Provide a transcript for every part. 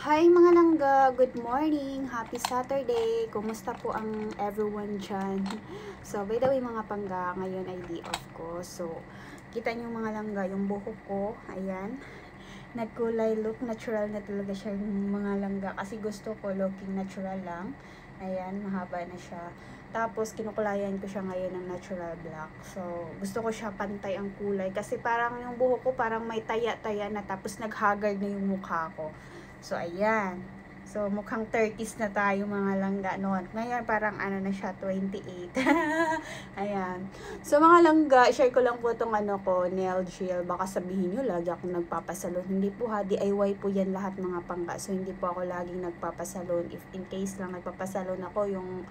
Hi mga langga, good morning, happy Saturday, kumusta po ang everyone dyan? So by the way mga pangga, ngayon ay day off ko, so kita nyo mga langga, yung buhok ko, ayan, nagkulay look, natural na talaga siya mga langga, kasi gusto ko looking natural lang, ayan, mahaba na siya. Tapos kinukulayan ko siya ngayon ng natural black, so gusto ko siya pantay ang kulay, kasi parang yung buhok ko parang may taya-taya na, tapos naghagard na yung mukha ko. So, ayan. So, mukhang 30s na tayo mga langga noon. Ngayon, parang ano na siya, 28. Ayan. So, mga langga, share ko lang po itong ano ko, nail gel. Baka sabihin nyo, lagi akong nagpapasalon. Hindi po ha, DIY po yan lahat mga pangga. So, hindi po ako laging nagpapasalon. If in case lang nagpapasalon ako, yung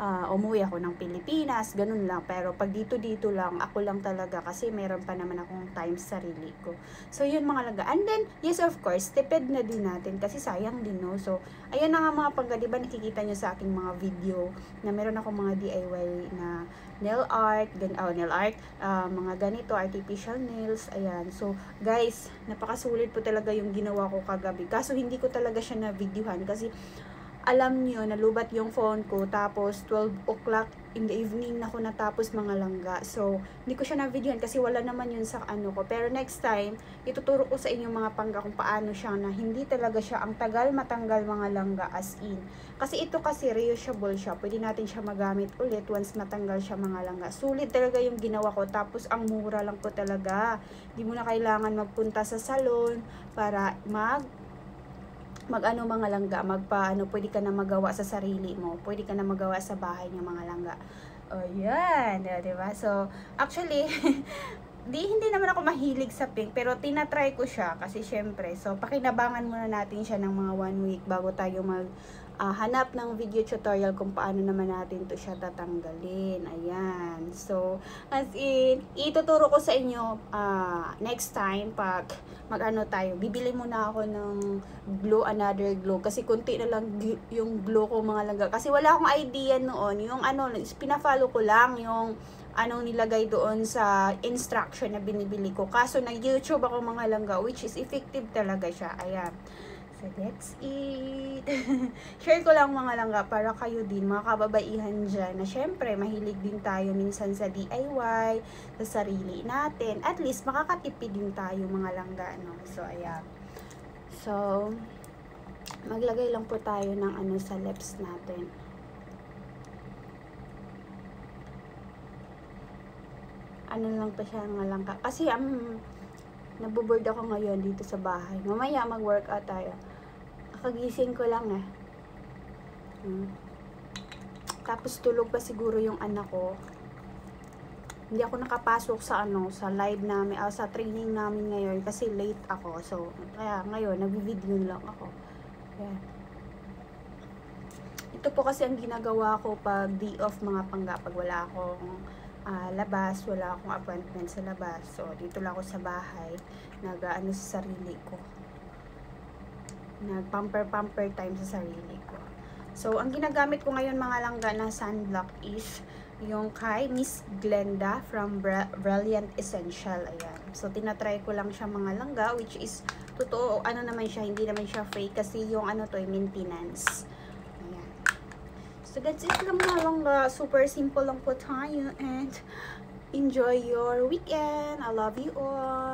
umuwi ako ng Pilipinas, ganun lang. Pero pag dito lang, ako lang talaga kasi meron pa naman akong time sa sarili ko. So, yun mga langga. And then, yes of course, tipid na din natin kasi sayang din, no? So, ayan na nga mga pangga, diba nakikita nyo sa aking mga video na meron ako mga DIY na nail art, mga ganito, artificial nails, ayan. So, guys, napakasulit po talaga yung ginawa ko kagabi. Kaso, hindi ko talaga siya na-videohan kasi alam nyo, nalubat yung phone ko, tapos 12 o'clock in the evening na ako natapos mga langga. So, hindi ko siya na-videohan kasi wala naman yun sa ano ko. Pero next time, ituturo ko sa inyo mga pangga kung paano siya na hindi talaga siya ang tagal matanggal mga langga as in. Kasi ito kasi reusable siya. Pwede natin siya magamit ulit once matanggal siya mga langga. Sulit talaga yung ginawa ko. Tapos, ang mura lang po talaga. Hindi mo na kailangan magpunta sa salon para mga langga, pwede ka na magawa sa sarili mo, pwede ka na magawa sa bahay niyo mga langga. O yan, diba? So, actually, hindi naman ako mahilig sa pink, pero tinatry ko siya kasi syempre, so pakinabangan muna natin siya ng mga 1 week bago tayo hanap ng video tutorial kung paano naman natin to siya tatanggalin. Ayan. So, as in, ituturo ko sa inyo next time pag bibili muna ako ng another glue kasi kunti na lang yung glue ko mga langga. Kasi wala akong idea noon. Yung pina-follow ko lang yung anong nilagay doon sa instruction na binibili ko. Kaso nag-YouTube ako mga langga, which is effective talaga siya. Ayan. So, that's it. Share ko lang mga langga para kayo din, mga kababaihan dyan, na syempre, mahilig din tayo minsan sa DIY, sa sarili natin. At least, makakatipid din tayo mga langga, no? So, ayan. So, maglagay lang po tayo ng sa lips natin. Ano lang pa siya mga langga. Kasi, naboboard ako ngayon dito sa bahay. Mamaya mag-workout tayo. Kagising ko lang Tapos tulog pa siguro yung anak ko. Hindi ako nakapasok sa sa live namin, sa training namin ngayon kasi late ako. So, kaya ngayon nagvi-video lang ako. Ayan. Ito po kasi ang ginagawa ko pag day off mga pangga, pag wala akong labas, wala akong appointment sa labas. So, dito lang ako sa bahay, sa sarili ko. Nag-pamper time sa sarili ko. So, ang ginagamit ko ngayon mga langga na sunblock is yung kay Miss Glenda from Brilliant Essential. Ayan. So, tinatry ko lang siya mga langga, which is, totoo, naman siya, hindi naman siya fake kasi yung maintenance. Ayan. So, that's it lang mga langga. Super simple lang po tayo and enjoy your weekend. I love you all.